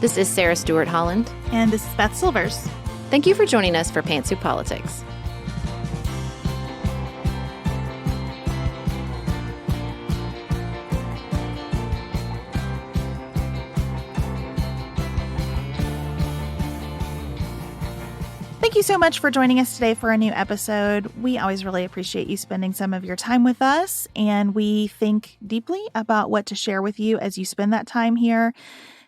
This is Sarah Stewart Holland. And this is Beth Silvers. Thank you for joining us for Pantsuit Politics. Thank you so much for joining us today for a new episode. We always really appreciate you spending some of your time with us, and we think deeply about what to share with you as you spend that time here.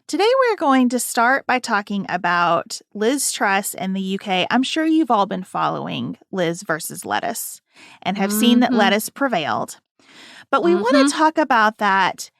Today, we're going to start by talking about Liz Truss and the UK. I'm sure you've all been following Liz versus lettuce and have seen that lettuce prevailed. But we want to talk about that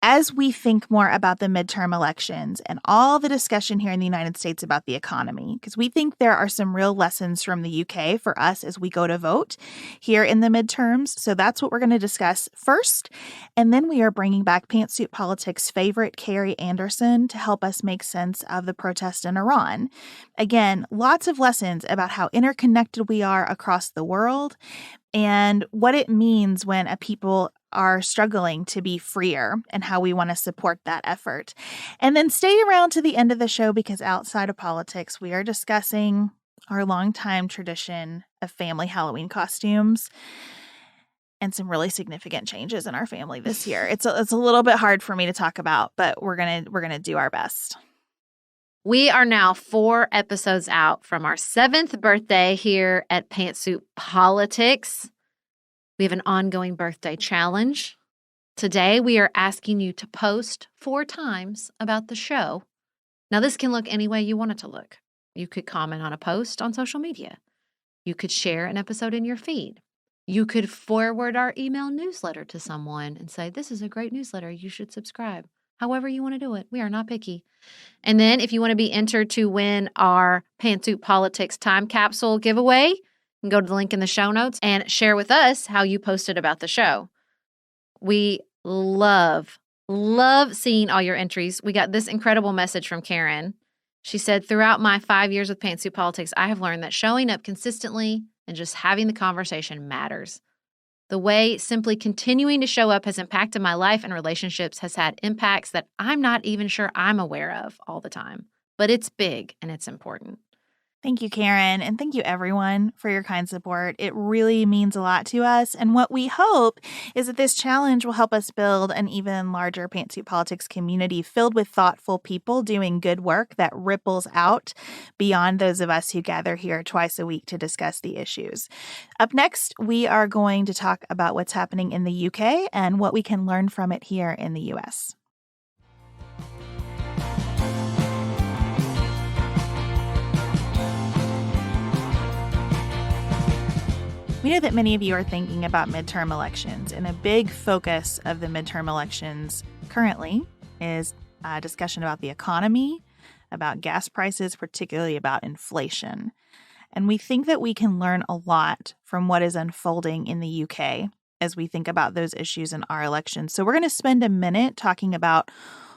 as we think more about the midterm elections and all the discussion here in the United States about the economy, because we think there are some real lessons from the UK for us as we go to vote here in the midterms. So that's what we're going to discuss first. And then we are bringing back Pantsuit Politics' favorite, Kerry Anderson, to help us make sense of the protest in Iran. Again, lots of lessons about how interconnected we are across the world and what it means when a people are struggling to be freer and how we want to support that effort. And then stay around to the end of the show because outside of politics, we are discussing our longtime tradition of family Halloween costumes and some really significant changes in our family this year. It's a little bit hard for me to talk about, but we're gonna do our best. We are now 4 episodes out from our 7th birthday here at Pantsuit Politics. We have an ongoing birthday challenge. Today, we are asking you to post 4 times about the show. Now, this can look any way you want it to look. You could comment on a post on social media. You could share an episode in your feed. You could forward our email newsletter to someone and say, this is a great newsletter. You should subscribe. However you want to do it. We are not picky. And then if you want to be entered to win our Pantsuit Politics Time Capsule giveaway, you can go to the link in the show notes and share with us how you posted about the show. We love seeing all your entries. We got this incredible message from Karen. She said, throughout my 5 years with Pantsuit Politics, I have learned that showing up consistently and just having the conversation matters. The way simply continuing to show up has impacted my life and relationships has had impacts that I'm not even sure I'm aware of all the time. But it's big and it's important. Thank you, Karen, and thank you, everyone, for your kind support. It really means a lot to us, and what we hope is that this challenge will help us build an even larger Pantsuit Politics community filled with thoughtful people doing good work that ripples out beyond those of us who gather here twice a week to discuss the issues. Up next, we are going to talk about what's happening in the UK and what we can learn from it here in the US. We know that many of you are thinking about midterm elections, and a big focus of the midterm elections currently is a discussion about the economy, about gas prices, particularly about inflation. And we think that we can learn a lot from what is unfolding in the UK as we think about those issues in our elections. So we're going to spend a minute talking about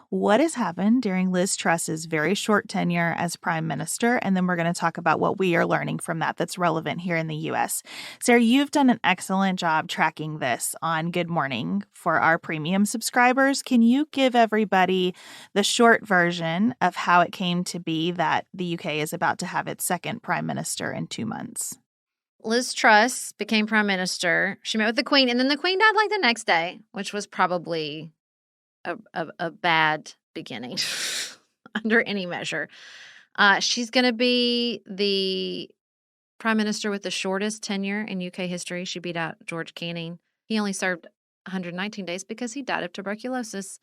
what has happened during Liz Truss's very short tenure as Prime Minister, and then we're going to talk about what we are learning from that that's relevant here in the U.S. Sarah, you've done an excellent job tracking this on Good Morning for our premium subscribers. Can you give everybody the short version of how it came to be that the UK is about to have its second Prime Minister in 2 months? Liz Truss became Prime Minister. She met with the Queen, and then the Queen died like the next day, which was probably a bad beginning under any measure. She's going to be the prime minister with the shortest tenure in UK history. She beat out George Canning. He only served 119 days because he died of tuberculosis.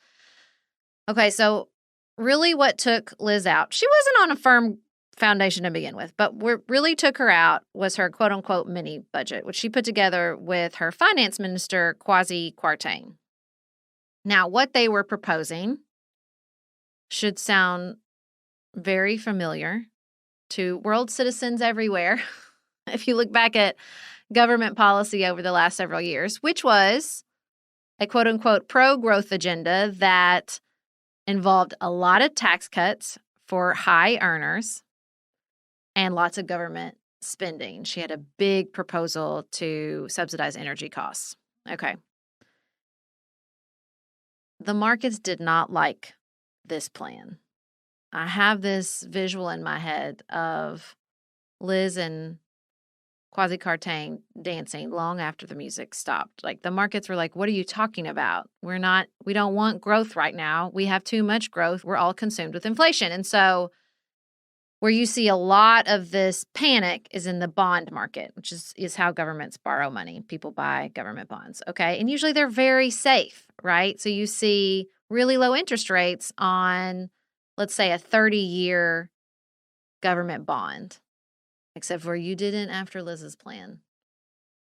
Okay, so really what took Liz out, she wasn't on a firm foundation to begin with, but what really took her out was her quote-unquote mini budget, which she put together with her finance minister, Kwasi Kwarteng. Now, what they were proposing should sound very familiar to world citizens everywhere if you look back at government policy over the last several years, which was a quote-unquote pro-growth agenda that involved a lot of tax cuts for high earners and lots of government spending. She had a big proposal to subsidize energy costs. Okay. The markets did not like this plan. I have this visual in my head of Liz and Kwasi Kwarteng dancing long after the music stopped. Like the markets were like, what are you talking about? We don't want growth right now. We have too much growth. We're all consumed with inflation. And so where you see a lot of this panic is in the bond market, which is how governments borrow money. People buy government bonds, okay? And usually they're very safe, right? So you see really low interest rates on, let's say, a 30-year government bond, except for you didn't after Liz's plan.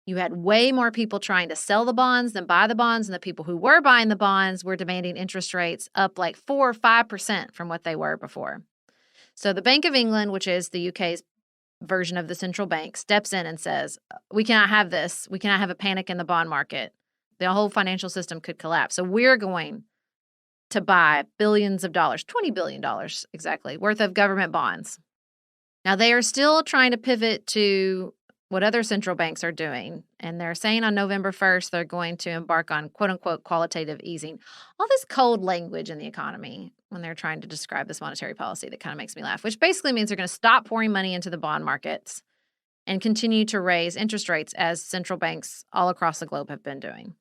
You had way more people trying to sell the bonds than buy the bonds, and the people who were buying the bonds were demanding interest rates up like 4 or 5% from what they were before. So the Bank of England, which is the UK's version of the central bank, steps in and says, we cannot have this. We cannot have a panic in the bond market. The whole financial system could collapse. So we're going to buy billions of dollars, $20 billion exactly, worth of government bonds. Now, they are still trying to pivot to what other central banks are doing. And they're saying on November 1st, they're going to embark on quote unquote qualitative easing. All this cold language in the economy when they're trying to describe this monetary policy that kind of makes me laugh, which basically means they're going to stop pouring money into the bond markets and continue to raise interest rates as central banks all across the globe have been doing.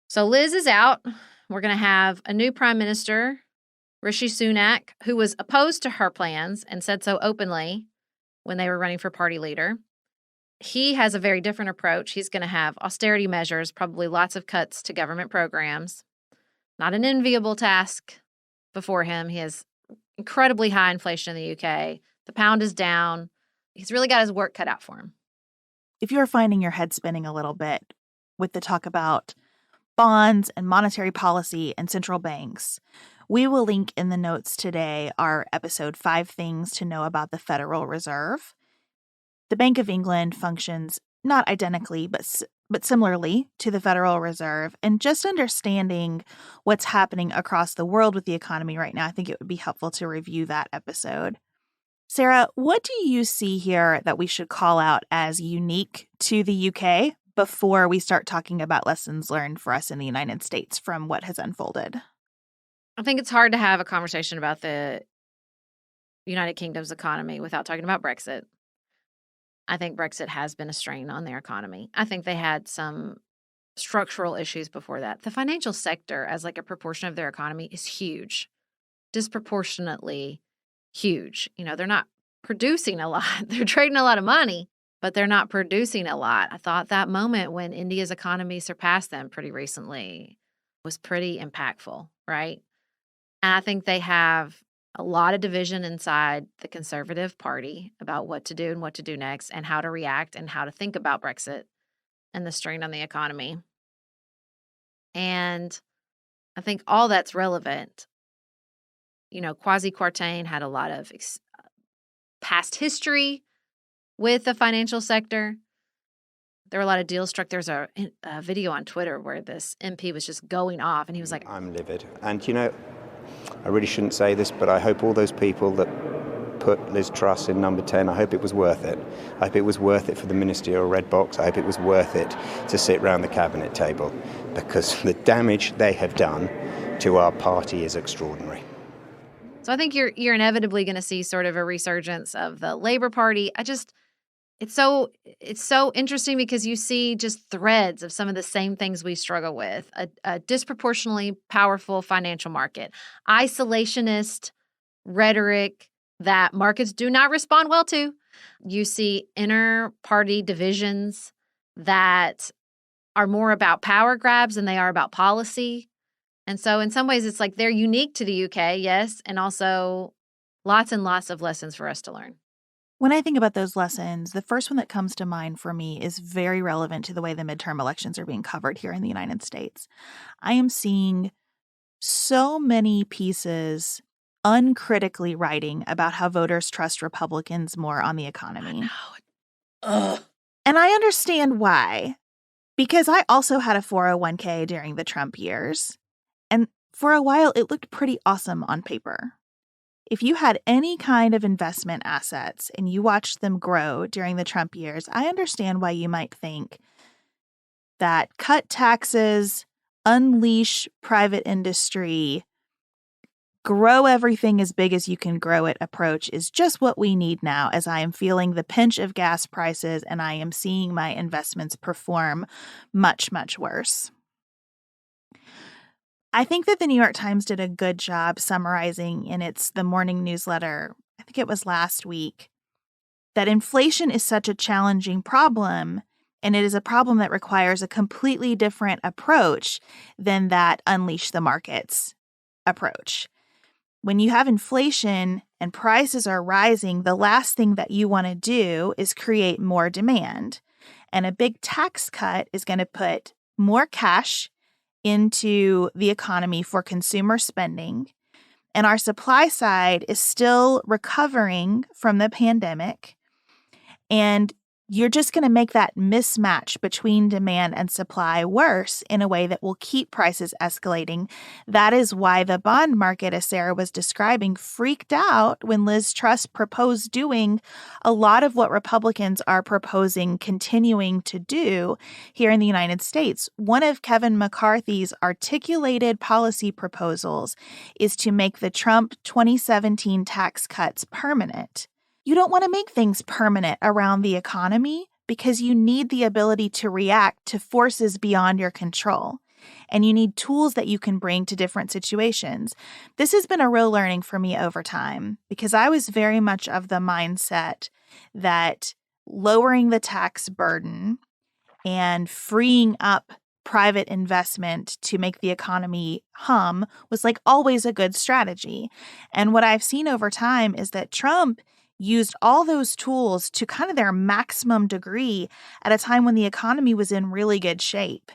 So Liz is out. We're going to have a new prime minister, Rishi Sunak, who was opposed to her plans and said so openly when they were running for party leader. He has a very different approach. He's going to have austerity measures, probably lots of cuts to government programs. Not an enviable task before him. He has incredibly high inflation in the UK. The pound is down. He's really got his work cut out for him. If you're finding your head spinning a little bit with the talk about bonds and monetary policy and central banks, we will link in the notes today our episode 5 Things to Know About the Federal Reserve. The Bank of England functions not identically, but similarly to the Federal Reserve. And just understanding what's happening across the world with the economy right now, I think it would be helpful to review that episode. Sarah, what do you see here that we should call out as unique to the UK before we start talking about lessons learned for us in the United States from what has unfolded? I think it's hard to have a conversation about the United Kingdom's economy without talking about Brexit. I think Brexit has been a strain on their economy. I think they had some structural issues before that. The financial sector, as like a proportion of their economy, is huge, disproportionately huge. You know, they're not producing a lot. They're trading a lot of money, but they're not producing a lot. I thought that moment when India's economy surpassed them pretty recently was pretty impactful, right? And I think they have a lot of division inside the Conservative Party about what to do and what to do next and how to react and how to think about Brexit and the strain on the economy. And I think all that's relevant. You know, Kwasi Kwarteng had a lot of past history with the financial sector. There were a lot of deals struck. There's a video on Twitter where this MP was just going off and he was like, I'm livid. And, you know, I really shouldn't say this, but I hope all those people that put Liz Truss in number 10, I hope it was worth it. I hope it was worth it for the ministerial red box. I hope it was worth it to sit round the cabinet table, because the damage they have done to our party is extraordinary. So I think you're inevitably going to see sort of a resurgence of the Labour Party. It's so interesting because you see just threads of some of the same things we struggle with. A disproportionately powerful financial market, isolationist rhetoric that markets do not respond well to. You see inter-party divisions that are more about power grabs than they are about policy. And so in some ways, it's like they're unique to the UK, yes, and also lots and lots of lessons for us to learn. When I think about those lessons, the first one that comes to mind for me is very relevant to the way the midterm elections are being covered here in the United States. I am seeing so many pieces uncritically writing about how voters trust Republicans more on the economy. And I understand why, because I also had a 401k during the Trump years. And for a while, it looked pretty awesome on paper. If you had any kind of investment assets and you watched them grow during the Trump years, I understand why you might think that cut taxes, unleash private industry, grow everything as big as you can grow it approach is just what we need now, as I am feeling the pinch of gas prices and I am seeing my investments perform much, much worse. I think that the New York Times did a good job summarizing in the morning newsletter, I think it was last week, that inflation is such a challenging problem, and it is a problem that requires a completely different approach than that unleash the markets approach. When you have inflation and prices are rising, the last thing that you want to do is create more demand. And a big tax cut is going to put more cash into the economy for consumer spending. And our supply side is still recovering from the pandemic. And you're just going to make that mismatch between demand and supply worse in a way that will keep prices escalating. That is why the bond market, as Sarah was describing, freaked out when Liz Truss proposed doing a lot of what Republicans are proposing continuing to do here in the United States. One of Kevin McCarthy's articulated policy proposals is to make the Trump 2017 tax cuts permanent. You don't want to make things permanent around the economy because you need the ability to react to forces beyond your control. And you need tools that you can bring to different situations. This has been a real learning for me over time because I was very much of the mindset that lowering the tax burden and freeing up private investment to make the economy hum was like always a good strategy. And what I've seen over time is that Trump used all those tools to kind of their maximum degree at a time when the economy was in really good shape.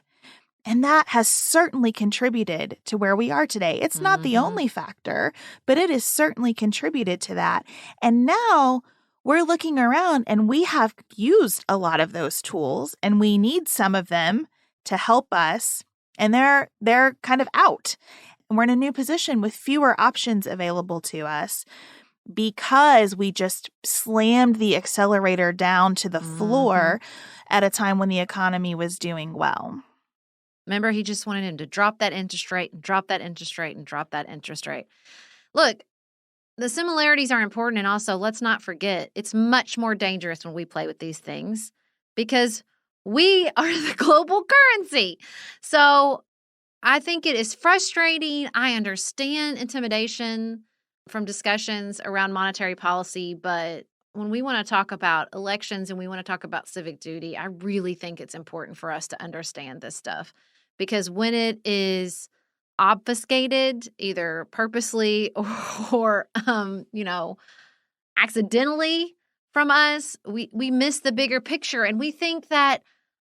And that has certainly contributed to where we are today. It's not the only factor, but it has certainly contributed to that. And now we're looking around and we have used a lot of those tools and we need some of them to help us. And they're kind of out. And we're in a new position with fewer options available to us, because we just slammed the accelerator down to the floor at a time when the economy was doing well. Remember, he just wanted him to drop that interest rate and drop that interest rate and drop that interest rate. Look, the similarities are important. And also, let's not forget, it's much more dangerous when we play with these things because we are the global currency. So I think it is frustrating. I understand intimidation from discussions around monetary policy, but when we want to talk about elections and we want to talk about civic duty, I really think it's important for us to understand this stuff because when it is obfuscated, either purposely or accidentally from us, we miss the bigger picture. And we think that,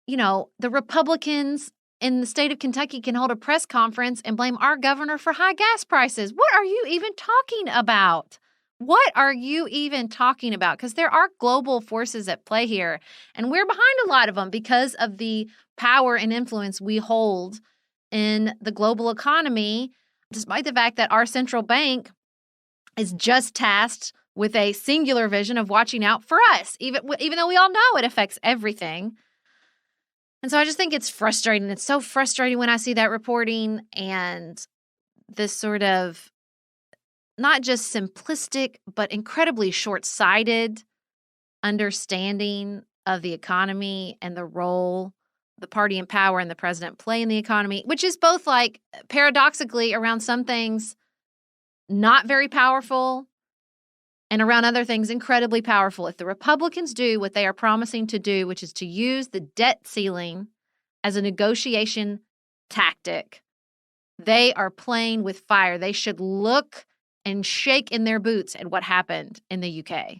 the Republicans in the state of Kentucky can hold a press conference and blame our governor for high gas prices. What are you even talking about? What are you even talking about? Because there are global forces at play here, and we're behind a lot of them because of the power and influence we hold in the global economy, despite the fact that our central bank is just tasked with a singular vision of watching out for us, even though we all know it affects everything. And so I just think it's frustrating. It's so frustrating when I see that reporting and this sort of not just simplistic, but incredibly short-sighted understanding of the economy and the role the party in power and the president play in the economy, which is both like paradoxically around some things not very powerful and around other things incredibly powerful. If the Republicans do what they are promising to do, which is to use the debt ceiling as a negotiation tactic, they are playing with fire. They should look and shake in their boots at what happened in the UK.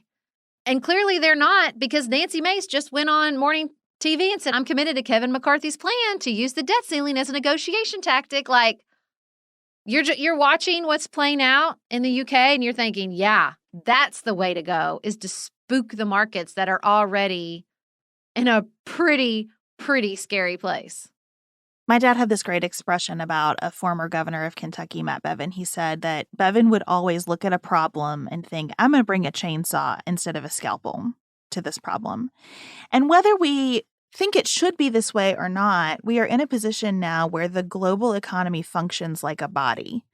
And clearly they're not, because Nancy Mace just went on morning TV and said, I'm committed to Kevin McCarthy's plan to use the debt ceiling as a negotiation tactic. Like, you're watching what's playing out in the UK and you're thinking, yeah, that's the way to go, is to spook the markets that are already in a pretty scary place. My dad had this great expression about a former governor of Kentucky, Matt Bevin. He said that Bevin would always look at a problem and think, I'm going to bring a chainsaw instead of a scalpel to this problem. And whether we think it should be this way or not, we are in a position now where the global economy functions like a body.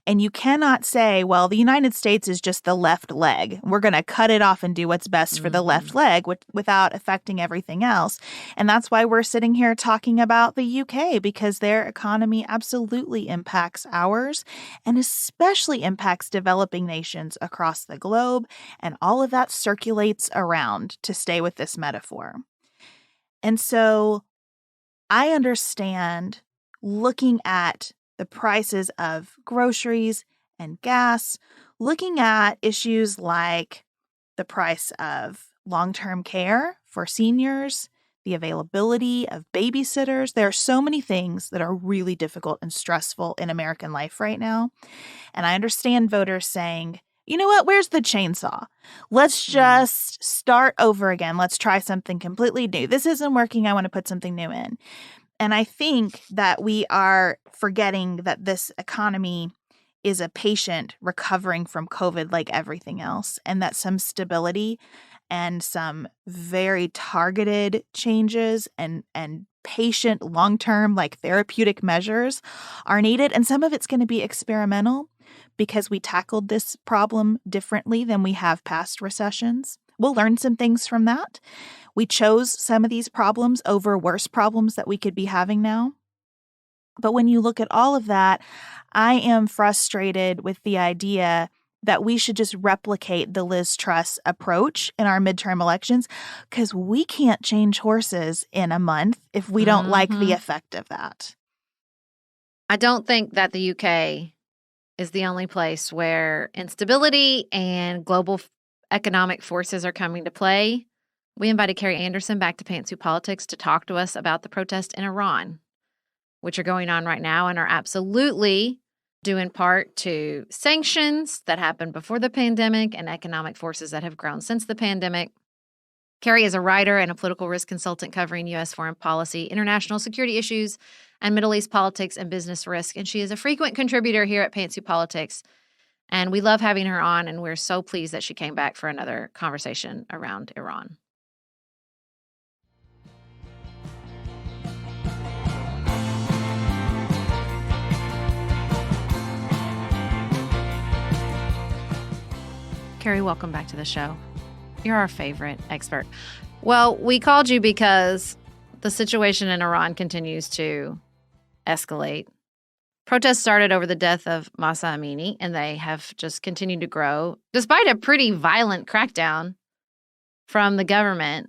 And you cannot say, well, the United States is just the left leg. We're going to cut it off and do what's best for the left leg without affecting everything else. And that's why we're sitting here talking about the UK, because their economy absolutely impacts ours and especially impacts developing nations across the globe. And all of that circulates around, to stay with this metaphor. And so I understand looking at the prices of groceries and gas, looking at issues like the price of long-term care for seniors, the availability of babysitters. There are so many things that are really difficult and stressful in American life right now. And I understand voters saying, you know what, where's the chainsaw? Let's just start over again. Let's try something completely new. This isn't working. I want to put something new in. And I think that we are forgetting that this economy is a patient recovering from COVID like everything else, and that some stability and some very targeted changes and patient long-term like therapeutic measures are needed. And some of it's going to be experimental because we tackled this problem differently than we have past recessions. We'll learn some things from that. We chose some of these problems over worse problems that we could be having now. But when you look at all of that, I am frustrated with the idea that we should just replicate the Liz Truss approach in our midterm elections, because we can't change horses in a month if we don't like the effect of that. I don't think that the UK is the only place where instability and global economic forces are coming to play. We invited Kerry Anderson back to Pantsuit Politics to talk to us about the protests in Iran, which are going on right now and are absolutely due in part to sanctions that happened before the pandemic and economic forces that have grown since the pandemic. Kerry is a writer and a political risk consultant covering U.S. foreign policy, international security issues, and Middle East politics and business risk. And she is a frequent contributor here at Pantsuit Politics. And we love having her on, and we're so pleased that she came back for another conversation around Iran. Kerry, welcome back to the show. You're our favorite expert. Well, we called you because the situation in Iran continues to escalate. Protests started over the death of Mahsa Amini, and they have just continued to grow, despite a pretty violent crackdown from the government.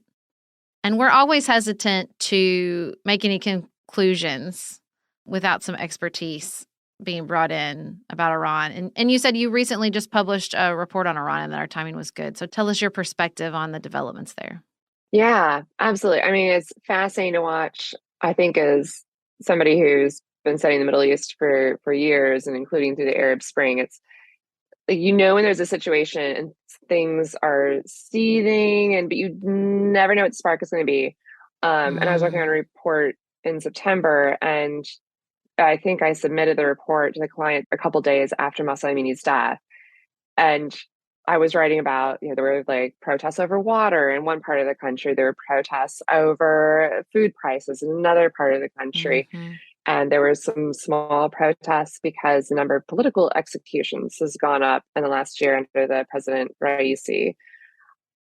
And we're always hesitant to make any conclusions without some expertise being brought in about Iran. And you said you recently just published a report on Iran and that our timing was good. So tell us your perspective on the developments there. Yeah, absolutely. I mean, it's fascinating to watch. I think as somebody who's been studying the Middle East for years and including through the Arab Spring, it's like, when there's a situation and things are seething but you never know what the spark is going to be. And I was working on a report in September, and I think I submitted the report to the client a couple days after Mahsa Amini's death. And I was writing about, there were like protests over water in one part of the country. There were protests over food prices in another part of the country. And there were some small protests because the number of political executions has gone up in the last year under the President Raisi.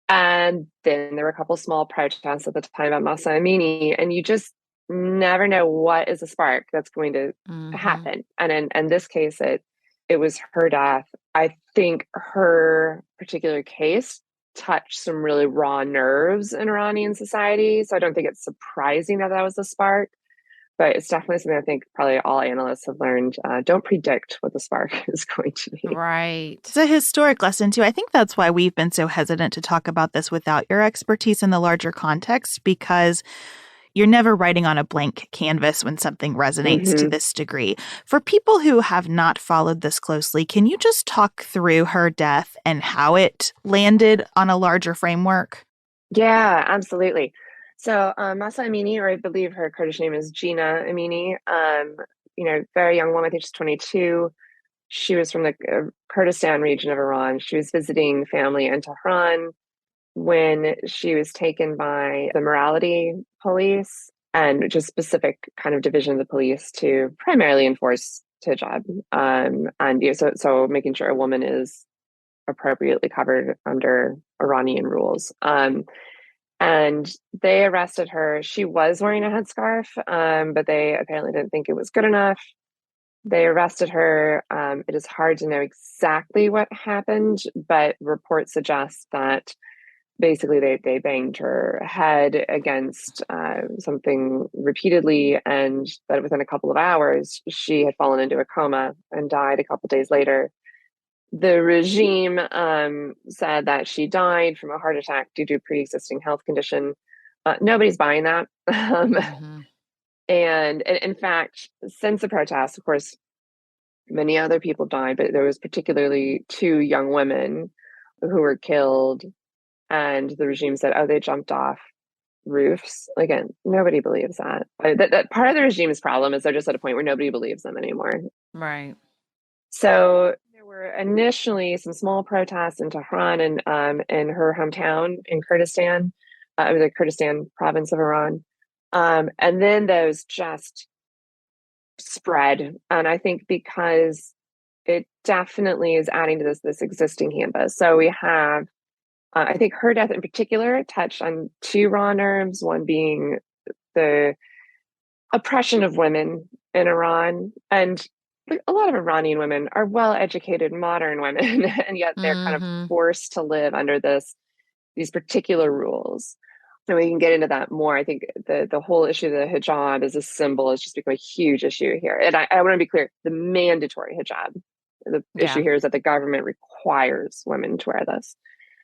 And then there were a couple small protests at the time about Mahsa Amini. And you just never know what is a spark that's going to happen. And in this case, it was her death. I think her particular case touched some really raw nerves in Iranian society. So I don't think it's surprising that was the spark. But it's definitely something I think probably all analysts have learned. Don't predict what the spark is going to be. Right. It's a historic lesson, too. I think that's why we've been so hesitant to talk about this without your expertise in the larger context, because you're never writing on a blank canvas when something resonates to this degree. For people who have not followed this closely, can you just talk through her death and how it landed on a larger framework? Yeah, absolutely. So Mahsa Amini, or I believe her Kurdish name is Gina Amini, very young woman, I think she's 22. She was from the Kurdistan region of Iran. She was visiting family in Tehran when she was taken by the morality police, and just specific kind of division of the police to primarily enforce hijab, and so making sure a woman is appropriately covered under Iranian rules. And they arrested her. She was wearing a headscarf, but they apparently didn't think it was good enough. They arrested her. It is hard to know exactly what happened, but reports suggest that basically they banged her head against something repeatedly, and that within a couple of hours she had fallen into a coma and died a couple days later. The regime said that she died from a heart attack due to a pre-existing health condition. Nobody's buying that. Mm-hmm. And in fact, since the protests, of course, many other people died, but there was particularly 2 young women who were killed, and the regime said, oh, they jumped off roofs. Again, nobody believes that. That part of the regime's problem is they're just at a point where nobody believes them anymore. Right. So there were initially some small protests in Tehran and in her hometown in Kurdistan, the Kurdistan province of Iran. And then those just spread. And I think because it definitely is adding to this existing canvas. So we have, I think her death in particular touched on 2 raw nerves, one being the oppression of women in Iran. And a lot of Iranian women are well-educated, modern women, and yet they're kind of Mm-hmm. forced to live under these particular rules. And we can get into that more. I think the whole issue of the hijab as a symbol has just become a huge issue here. And I want to be clear, the mandatory hijab. The issue here is that the government requires women to wear this.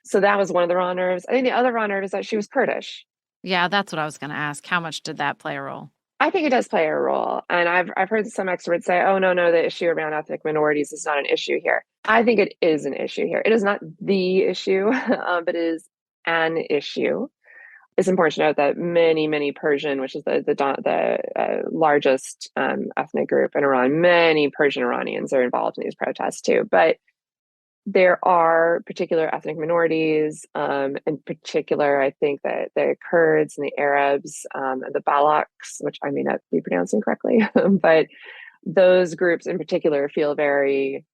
So that was one of the raw nerves. I think the other raw nerve is that she was Kurdish. Yeah, that's what I was going to ask. How much did that play a role? I think it does play a role. And I've heard some experts say, oh, no, the issue around ethnic minorities is not an issue here. I think it is an issue here. It is not the issue, but it is an issue. It's important to note that many Persian, which is the largest ethnic group in Iran, many Persian Iranians are involved in these protests too. But there are particular ethnic minorities, in particular, I think that the Kurds and the Arabs, and the Balochs, which I may not be pronouncing correctly, but those groups in particular feel very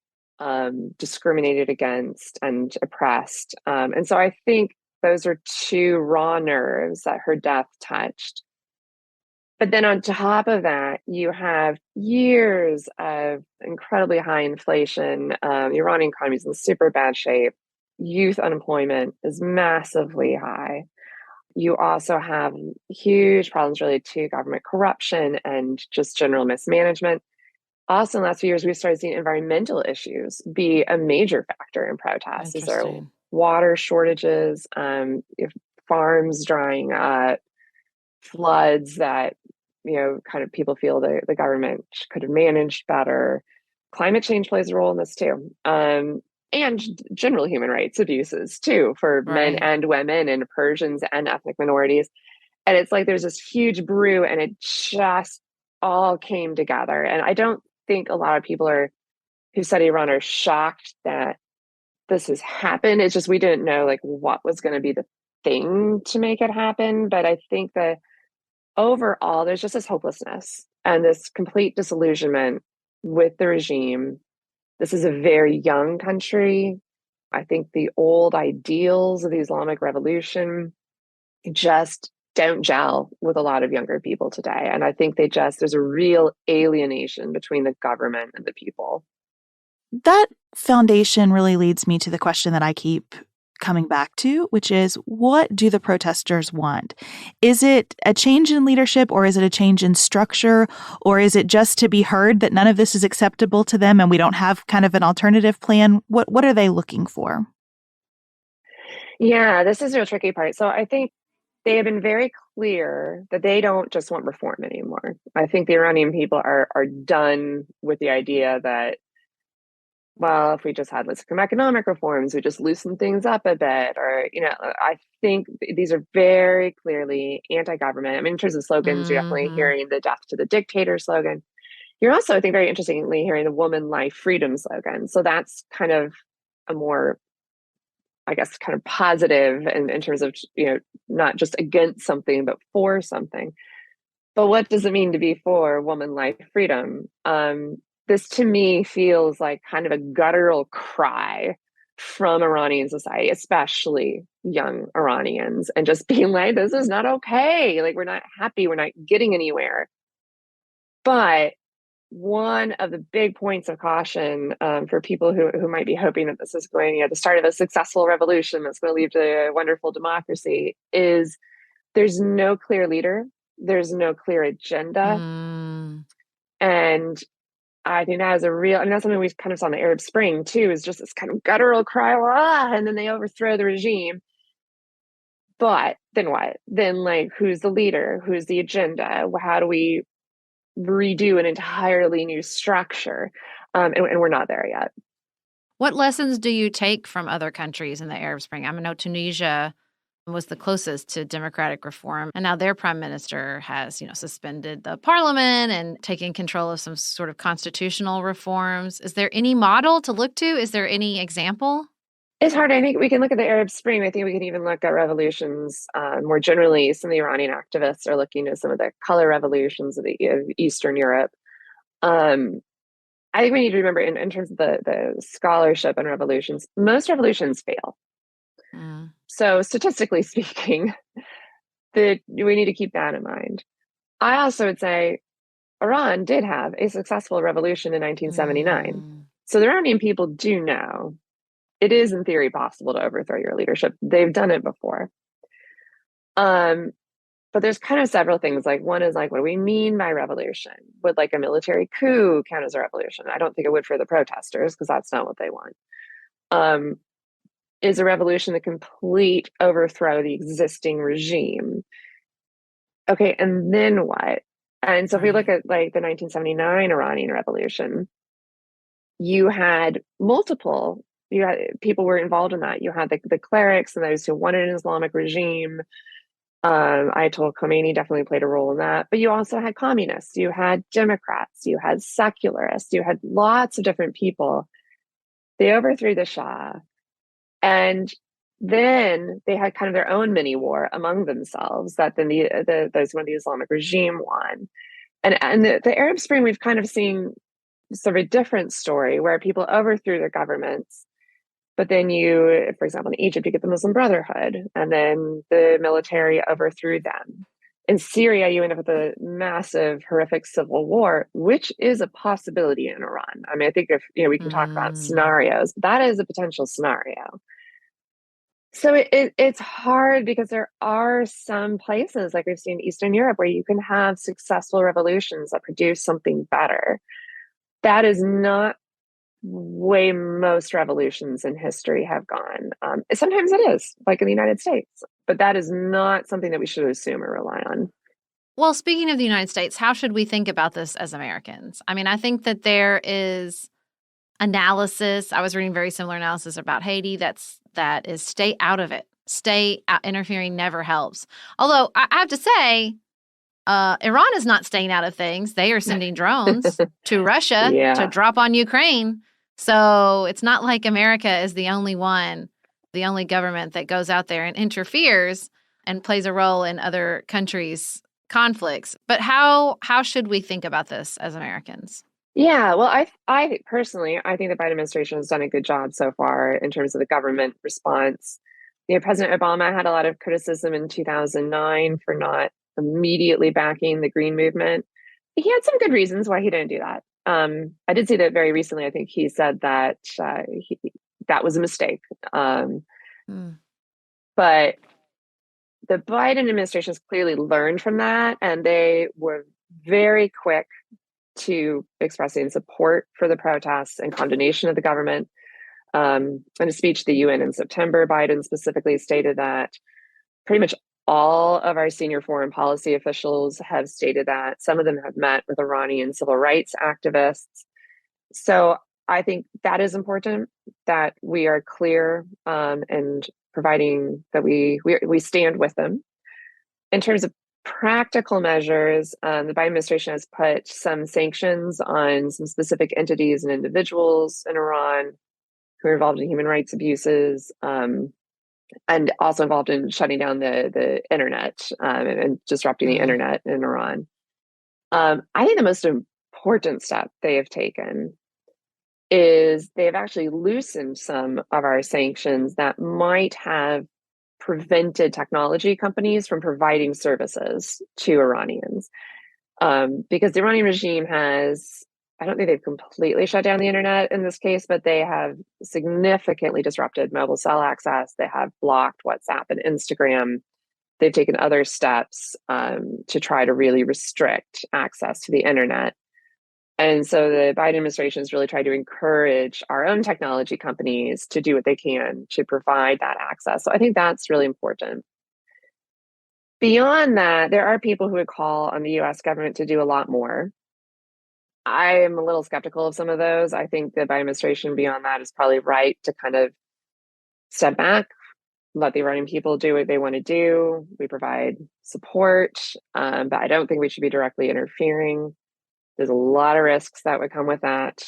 discriminated against and oppressed. And so I think those are 2 raw nerves that her death touched. But then on top of that, you have years of incredibly high inflation. The Iranian economy is in super bad shape. Youth unemployment is massively high. You also have huge problems related to government corruption and just general mismanagement. Also, in the last few years, we've started seeing environmental issues be a major factor in protests. These are water shortages, farms drying up, floods that kind of people feel the government could have managed better. Climate change plays a role in this too, and general human rights abuses too for men and women and Persians and ethnic minorities. And it's like there's this huge brew, and it just all came together. And I don't think a lot of people who study Iran are shocked that this has happened. It's just we didn't know like what was going to be the thing to make it happen. But I think that overall, there's just this hopelessness and this complete disillusionment with the regime. This is a very young country. I think the old ideals of the Islamic Revolution just don't gel with a lot of younger people today. And I think there's a real alienation between the government and the people. That foundation really leads me to the question that I keep coming back to, which is, what do the protesters want? Is it a change in leadership, or is it a change in structure, or is it just to be heard that none of this is acceptable to them and we don't have kind of an alternative plan? What are they looking for? Yeah, this is a real tricky part. So I think they have been very clear that they don't just want reform anymore. I think the Iranian people are done with the idea that, well, if we just had some economic reforms, we just loosen things up a bit, or, I think these are very clearly anti-government. I mean, in terms of slogans, you're definitely hearing the death to the dictator slogan. You're also, I think, very interestingly hearing the woman, life, freedom slogan. So that's kind of a more, I guess, kind of positive in terms of, not just against something, but for something. But what does it mean to be for woman, life, freedom? this to me feels like kind of a guttural cry from Iranian society, especially young Iranians, and just being like, this is not okay. Like, we're not happy. We're not getting anywhere. But one of the big points of caution for people who might be hoping that this is going, the start of a successful revolution that's going to lead to a wonderful democracy is there's no clear leader. There's no clear agenda. And I think that is that's something we kind of saw in the Arab Spring too, is just this kind of guttural cry, and then they overthrow the regime. But then what? Then, like, who's the leader? Who's the agenda? How do we redo an entirely new structure? And we're not there yet. What lessons do you take from other countries in the Arab Spring? I know Tunisia was the closest to democratic reform, and now their prime minister has, suspended the parliament and taken control of some sort of constitutional reforms. Is there any model to look to? Is there any example? It's hard. I think we can look at the Arab Spring. I think we can even look at revolutions more generally. Some of the Iranian activists are looking at some of the color revolutions of Eastern Europe. I think we need to remember in terms of the scholarship on revolutions, most revolutions fail. So statistically speaking, we need to keep that in mind. I also would say Iran did have a successful revolution in 1979. So the Iranian people do know it is in theory possible to overthrow your leadership. They've done it before. But there's kind of several things. Like, one is like, what do we mean by revolution? Would like a military coup count as a revolution? I don't think it would for the protesters, because that's not what they want. Is a revolution the complete overthrow the existing regime? Okay, and then what? And so if we look at like the 1979 Iranian Revolution, you had people were involved in that. You had the clerics and those who wanted an Islamic regime. Ayatollah Khomeini definitely played a role in that. But you also had communists, you had Democrats, you had secularists, you had lots of different people. They overthrew the Shah. And then they had kind of their own mini war among themselves that then those who wanted the Islamic regime won. And the Arab Spring, we've kind of seen sort of a different story where people overthrew their governments. But then for example, in Egypt, you get the Muslim Brotherhood, and then the military overthrew them. In Syria, you end up with a massive, horrific civil war, which is a possibility in Iran. I mean, I think if we can talk about scenarios, that is a potential scenario. So it's hard because there are some places, like we've seen in Eastern Europe, where you can have successful revolutions that produce something better. That is not way most revolutions in history have gone. Sometimes it is, like in the United States, but that is not something that we should assume or rely on. Well, speaking of the United States, how should we think about this as Americans? I mean, I think that there is analysis. I was reading very similar analysis about Haiti. That is stay out of it. Stay out. Interfering never helps. Although I have to say, Iran is not staying out of things. They are sending drones to Russia to drop on Ukraine. So it's not like America is the only government that goes out there and interferes and plays a role in other countries' conflicts. But how should we think about this as Americans? Yeah, well, I personally, I think the Biden administration has done a good job so far in terms of the government response. President Obama had a lot of criticism in 2009 for not immediately backing the Green movement. He had some good reasons why he didn't do that. I did see that very recently. I think he said that that was a mistake. But the Biden administration has clearly learned from that, and they were very quick to expressing support for the protests and condemnation of the government. In a speech to the UN in September, Biden specifically stated that pretty much all of our senior foreign policy officials have stated that. Some of them have met with Iranian civil rights activists. So I think that is important, that we are clear and providing that we stand with them. In terms of practical measures, the Biden administration has put some sanctions on some specific entities and individuals in Iran who are involved in human rights abuses, and also involved in shutting down the internet and disrupting the internet in Iran. I think the most important step they have taken is they've actually loosened some of our sanctions that might have prevented technology companies from providing services to Iranians. Because the Iranian regime has, I don't think they've completely shut down the internet in this case, but they have significantly disrupted mobile cell access. They have blocked WhatsApp and Instagram. They've taken other steps to try to really restrict access to the internet. And so the Biden administration has really tried to encourage our own technology companies to do what they can to provide that access. So I think that's really important. Beyond that, there are people who would call on the US government to do a lot more. I am a little skeptical of some of those. I think the Biden administration beyond that is probably right to kind of step back, let the Iranian people do what they want to do. We provide support, but I don't think we should be directly interfering. There's a lot of risks that would come with that.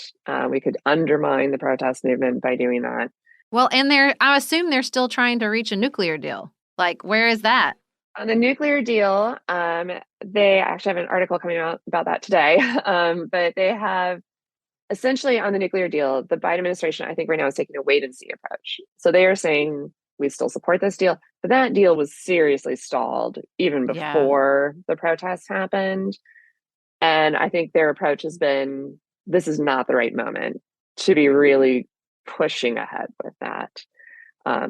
We could undermine the protest movement by doing that. Well, and I assume they're still trying to reach a nuclear deal. Like, where is that? On the nuclear deal, they actually have an article coming out about that today. But they have essentially on the nuclear deal, the Biden administration, I think right now is taking a wait and see approach. So they are saying we still support this deal, but that deal was seriously stalled even before the protests happened. And I think their approach has been, this is not the right moment to be really pushing ahead with that.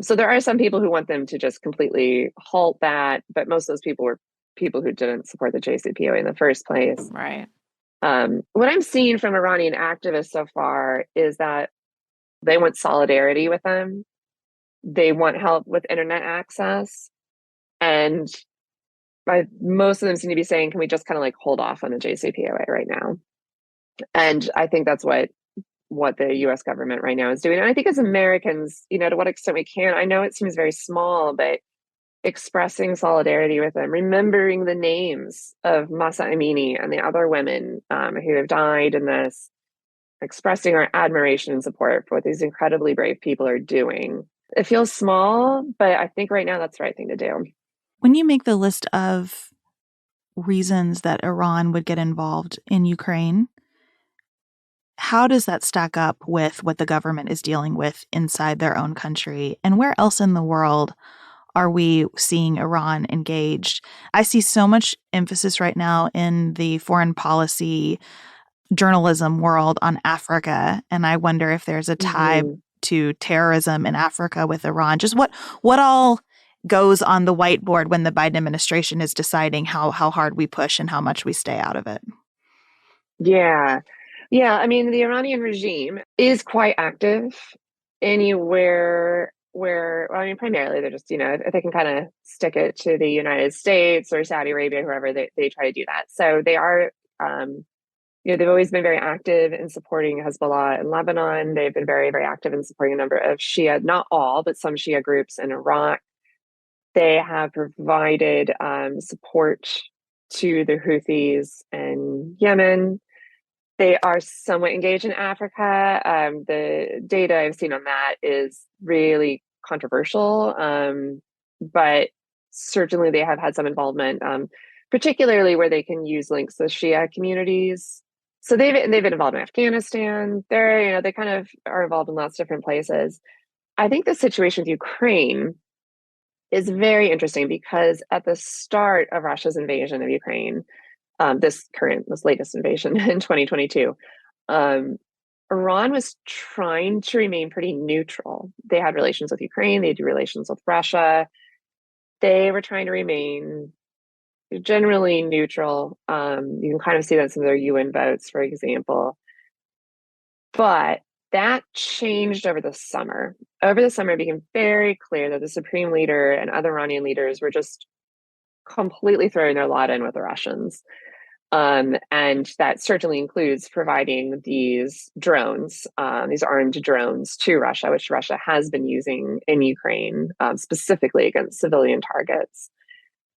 So there are some people who want them to just completely halt that, but most of those people were people who didn't support the JCPOA in the first place. Right. What I'm seeing from Iranian activists so far is that they want solidarity with them. They want help with internet access. And most of them seem to be saying, can we just kind of like hold off on the JCPOA right now? And I think that's what the US government right now is doing. And I think as Americans, to what extent we can, I know it seems very small, but expressing solidarity with them, remembering the names of Mahsa Amini and the other women who have died in this, expressing our admiration and support for what these incredibly brave people are doing. It feels small, but I think right now that's the right thing to do. When you make the list of reasons that Iran would get involved in Ukraine, how does that stack up with what the government is dealing with inside their own country? And where else in the world are we seeing Iran engaged? I see so much emphasis right now in the foreign policy journalism world on Africa. And I wonder if there's a tie to terrorism in Africa with Iran. Just what all goes on the whiteboard when the Biden administration is deciding how hard we push and how much we stay out of it? Yeah. I mean, the Iranian regime is quite active anywhere where, primarily they're just, if they can kind of stick it to the United States or Saudi Arabia, whoever, they try to do that. So they are, they've always been very active in supporting Hezbollah in Lebanon. They've been very, very active in supporting a number of Shia, not all, but some Shia groups in Iraq. They have provided support to the Houthis in Yemen. They are somewhat engaged in Africa. The data I've seen on that is really controversial, but certainly they have had some involvement, particularly where they can use links with Shia communities. So they've been involved in Afghanistan. They kind of are involved in lots of different places. I think the situation with Ukraine is very interesting because at the start of Russia's invasion of Ukraine, this latest invasion in 2022, Iran was trying to remain pretty neutral. They had relations with Ukraine, they do relations with Russia. They were trying to remain generally neutral. You can kind of see that in some of their UN votes, for example. But that changed over the summer. Over the summer, it became very clear that the Supreme Leader and other Iranian leaders were just completely throwing their lot in with the Russians. And that certainly includes providing these drones, these armed drones to Russia, which Russia has been using in Ukraine, specifically against civilian targets.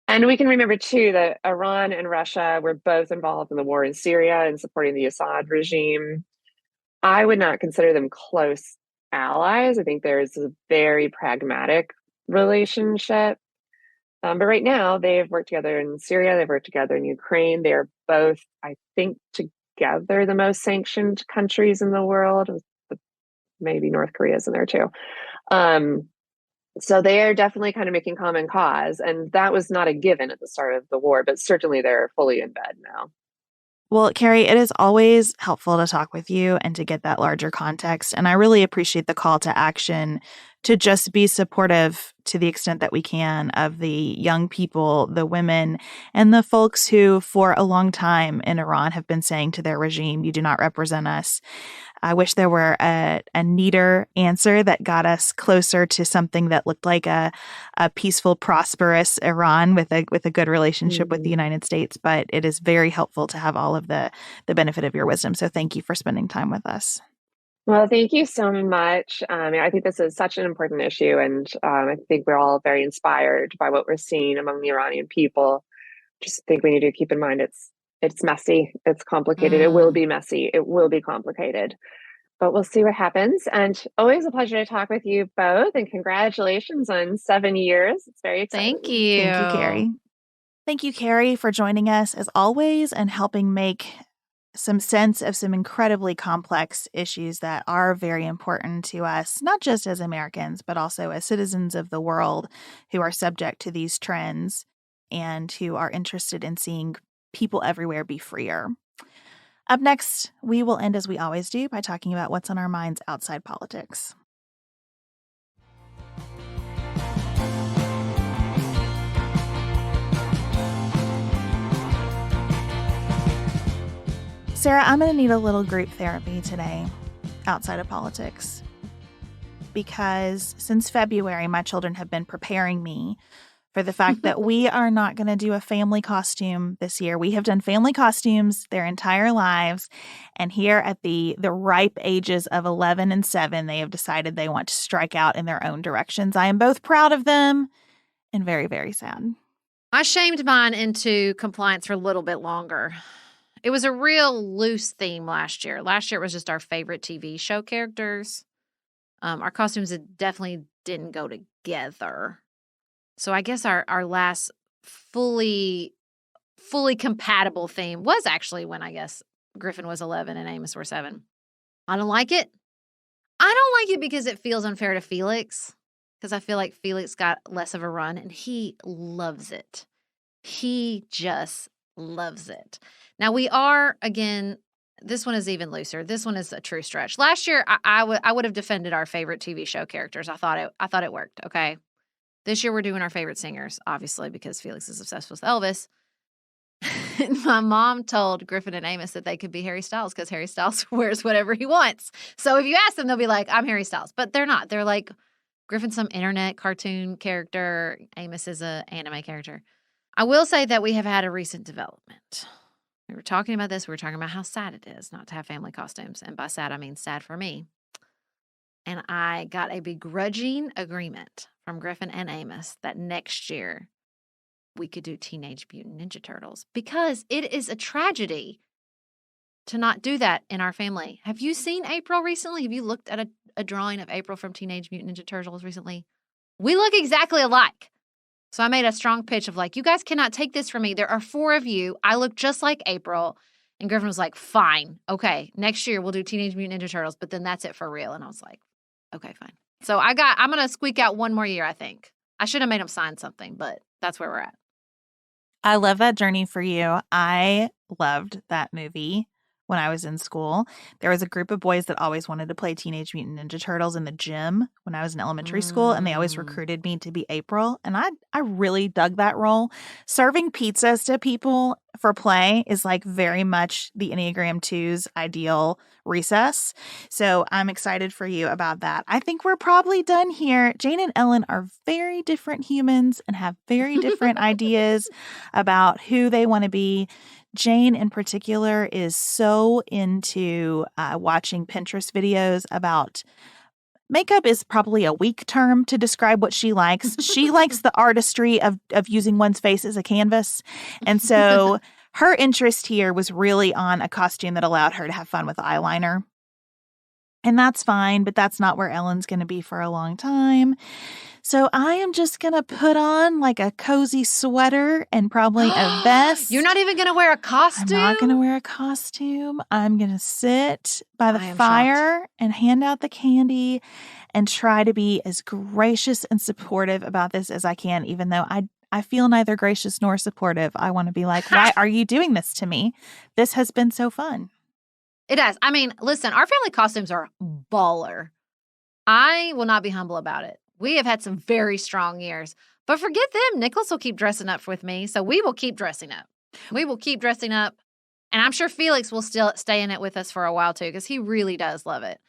And we can remember, too, that Iran and Russia were both involved in the war in Syria and supporting the Assad regime. I would not consider them close allies. I think there's a very pragmatic relationship. But right now, they've worked together in Syria, they've worked together in Ukraine. They're both, I think, together the most sanctioned countries in the world. Maybe North Korea's in there too. So they are definitely kind of making common cause. And that was not a given at the start of the war, but certainly they're fully in bed now. Well, Kerry, it is always helpful to talk with you and to get that larger context. And I really appreciate the call to action to just be supportive to the extent that we can of the young people, the women, and the folks who for a long time in Iran have been saying to their regime, you do not represent us. I wish there were a neater answer that got us closer to something that looked like a peaceful, prosperous Iran with a good relationship with the United States. But it is very helpful to have all of the benefit of your wisdom. So thank you for spending time with us. Well, thank you so much. I think this is such an important issue, and I think we're all very inspired by what we're seeing among the Iranian people. Just think we need to keep in mind it's messy, it's complicated. It will be messy. It will be complicated, but we'll see what happens. And always a pleasure to talk with you both. And congratulations on 7 years. It's very exciting. Thank you. Thank you, Kerry. Thank you, Kerry, for joining us as always and helping make some sense of some incredibly complex issues that are very important to us, not just as Americans, but also as citizens of the world who are subject to these trends and who are interested in seeing people everywhere be freer. Up next, we will end as we always do by talking about what's on our minds outside politics. Sarah, I'm going to need a little group therapy today outside of politics because since February, my children have been preparing me for the fact that we are not going to do a family costume this year. We have done family costumes their entire lives, and here at the ripe ages of 11 and 7, they have decided they want to strike out in their own directions. I am both proud of them and very, very sad. I shamed mine into compliance for a little bit longer. It was a real loose theme last year. Last year it was just our favorite TV show characters. Our costumes definitely didn't go together. So I guess our last fully compatible theme was actually when I guess Griffin was 11 and Amos were 7. I don't like it. I don't like it because it feels unfair to Felix, because I feel like Felix got less of a run and he loves it. He just loves it. Now we are, again, this one is even looser. This one is a true stretch. Last year, I would have defended our favorite TV show characters. I thought it worked, okay? This year we're doing our favorite singers, obviously, because Felix is obsessed with Elvis. My mom told Griffin and Amos that they could be Harry Styles because Harry Styles wears whatever he wants. So if you ask them, they'll be like, I'm Harry Styles. But they're not. They're like, Griffin's some internet cartoon character. Amos is an anime character. I will say that we have had a recent development. We were talking about this. We were talking about how sad it is not to have family costumes. And by sad, I mean sad for me. And I got a begrudging agreement from Griffin and Amos that next year we could do Teenage Mutant Ninja Turtles because it is a tragedy to not do that in our family. Have you seen April recently? Have you looked at a drawing of April from Teenage Mutant Ninja Turtles recently? We look exactly alike. So I made a strong pitch of like, you guys cannot take this from me. There are 4 of you. I look just like April. And Griffin was like, fine. Okay, next year we'll do Teenage Mutant Ninja Turtles, but then that's it for real. And I was like, okay, fine. So I'm going to squeak out one more year, I think. I should have made him sign something, but that's where we're at. I love that journey for you. I loved that movie when I was in school. There was a group of boys that always wanted to play Teenage Mutant Ninja Turtles in the gym when I was in elementary school, and they always recruited me to be April, and I really dug that role. Serving pizzas to people for play is like very much the Enneagram 2's ideal recess, so I'm excited for you about that. I think we're probably done here. Jane and Ellen are very different humans and have very different ideas about who they want to be. Jane in particular is so into watching Pinterest videos about makeup is probably a weak term to describe what she likes. She likes the artistry of using one's face as a canvas. And so her interest here was really on a costume that allowed her to have fun with eyeliner. And that's fine, but that's not where Ellen's going to be for a long time. So I am just going to put on like a cozy sweater and probably a vest. You're not even going to wear a costume? I'm not going to wear a costume. I'm going to sit by the I am fire shocked. and hand out the candy and try to be as gracious and supportive about this as I can, even though I feel neither gracious nor supportive. I want to be like, why are you doing this to me? This has been so fun. It has. I mean, listen, our family costumes are baller. I will not be humble about it. We have had some very strong years. But forget them. Nicholas will keep dressing up with me, so we will keep dressing up. We will keep dressing up. And I'm sure Felix will still stay in it with us for a while, too, because he really does love it.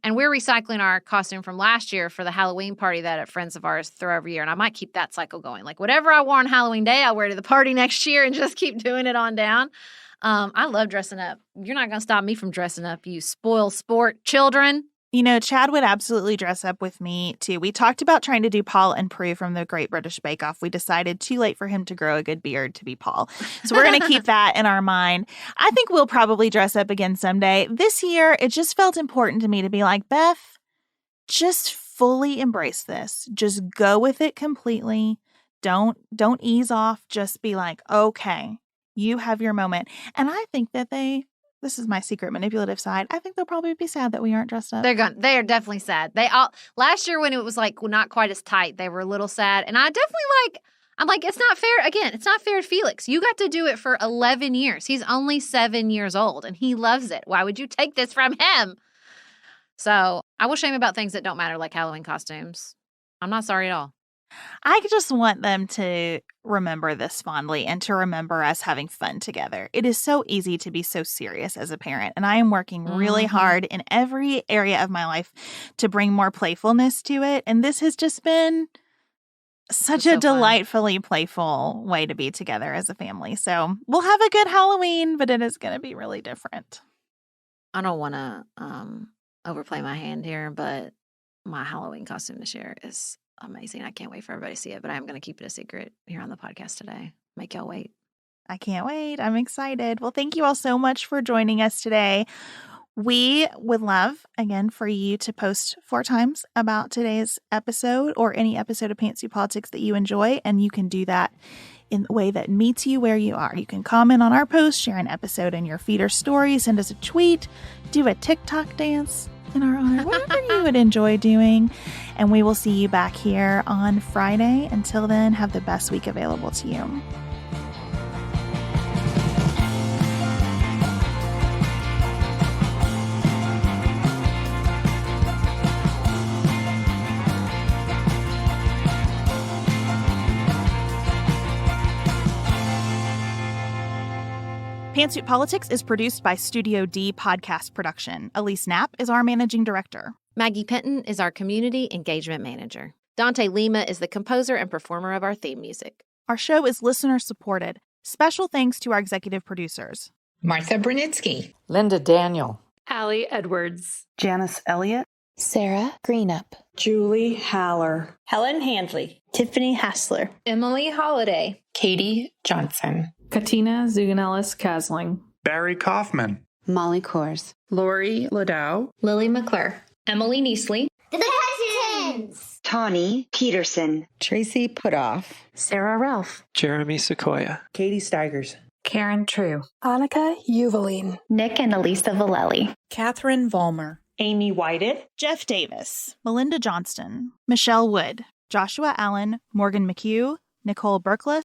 And we're recycling our costume from last year for the Halloween party that friends of ours throw every year. And I might keep that cycle going. Like, whatever I wore on Halloween Day, I'll wear to the party next year and just keep doing it on down. I love dressing up. You're not going to stop me from dressing up, you spoiled sport children. You know, Chad would absolutely dress up with me, too. We talked about trying to do Paul and Prue from the Great British Bake Off. We decided too late for him to grow a good beard to be Paul. So we're going to keep that in our mind. I think we'll probably dress up again someday. This year, it just felt important to me to be like, Beth, just fully embrace this. Just go with it completely. Don't ease off. Just be like, okay, you have your moment. And I think that this is my secret manipulative side. I think they'll probably be sad that we aren't dressed up. They are definitely sad. They all last year when it was like not quite as tight, they were a little sad. And I definitely I'm like, it's not fair. Again, it's not fair to Felix. You got to do it for 11 years. He's only 7 years old and he loves it. Why would you take this from him? So I will shame about things that don't matter, like Halloween costumes. I'm not sorry at all. I just want them to remember this fondly and to remember us having fun together. It is so easy to be so serious as a parent, and I am working really hard in every area of my life to bring more playfulness to it, and this has just been such a delightfully playful way to be together as a family. So we'll have a good Halloween, but it is going to be really different. I don't want to overplay my hand here, but my Halloween costume this year is amazing. I can't wait for everybody to see it, but I'm going to keep it a secret here on the podcast today. Make y'all wait. I can't wait. I'm excited. Well, thank you all so much for joining us today. We would love, again, for you to post 4 times about today's episode or any episode of Pantsuit Politics that you enjoy, and you can do that in the way that meets you where you are. You can comment on our post, share an episode in your feed or story, send us a tweet, do a TikTok dance in our honor, whatever you would enjoy doing. And we will see you back here on Friday. Until then, have the best week available to you. Pantsuit Politics is produced by Studio D Podcast Production. Elise Knapp is our managing director. Maggie Penton is our community engagement manager. Dante Lima is the composer and performer of our theme music. Our show is listener supported. Special thanks to our executive producers: Martha Brunitsky, Linda Daniel, Hallie Edwards, Janice Elliott, Sarah Greenup, Julie Haller, Helen Handley, Tiffany Hassler, Emily Holiday, Katie Johnson, Katina Zuganellis-Kasling, Barry Kaufman, Molly Kors, Lori Ladow, Lily McClure, Emily Neasley, The Cousins, Tawny Peterson, Tracy Putoff, Sarah Ralph, Jeremy Sequoia, Katie Steigers, Karen True, Annika Uvaline, Nick and Elisa Valelli, Catherine Vollmer, Amy Whited, Jeff Davis, Melinda Johnston, Michelle Wood, Joshua Allen, Morgan McHugh, Nicole Berkless,